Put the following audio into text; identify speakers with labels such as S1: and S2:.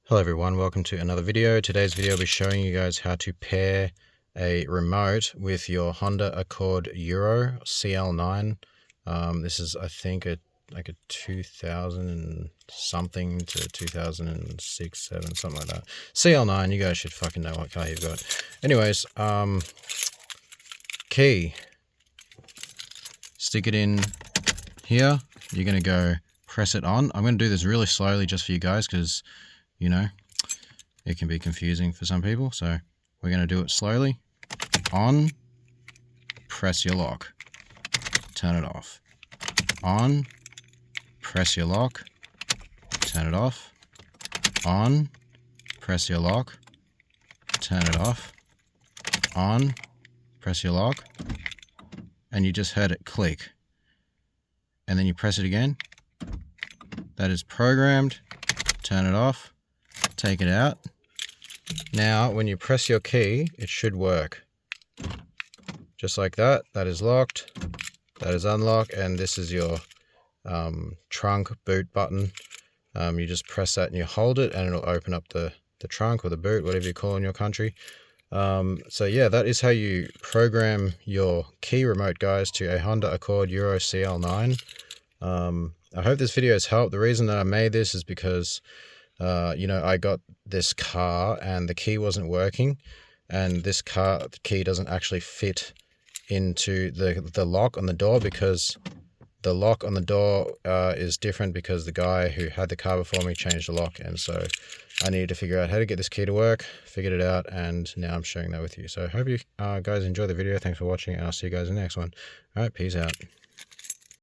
S1: Hello everyone, welcome to another video. Today's video will be showing you guys how to pair a remote with your Honda Accord Euro CL9. This is, I think, like a 2000 and something to 2006, 7, something like that. CL9, you guys should fucking know what car you've got. Anyways, key. Stick it in here. You're going to go press it on. I'm going to do this really slowly just for you guys because you know, it can be confusing for some people, so we're going to do it slowly. On, press your lock, turn it off. On, press your lock, turn it off. On, press your lock, turn it off. On, press your lock, and you just heard it click. And then you press it again. That is programmed. Turn it off. Take it out. Now, when you press your key, it should work. Just like that. That is locked. That is unlocked. And this is your trunk boot button. You just press that and you hold it and it'll open up the trunk or the boot, whatever you call in your country. So yeah, that is how you program your key remote, guys, to a Honda Accord Euro CL9. I hope this video has helped. The reason that I made this is because I got this car and the key wasn't working, and this car, the key doesn't actually fit into the lock on the door, because the lock on the door is different because the guy who had the car before me changed the lock, and so I needed to figure out how to get this key to work. Figured it out, and now I'm sharing that with you. So I hope you guys enjoy the video. Thanks for watching, and I'll see you guys in the next one. All right, peace out.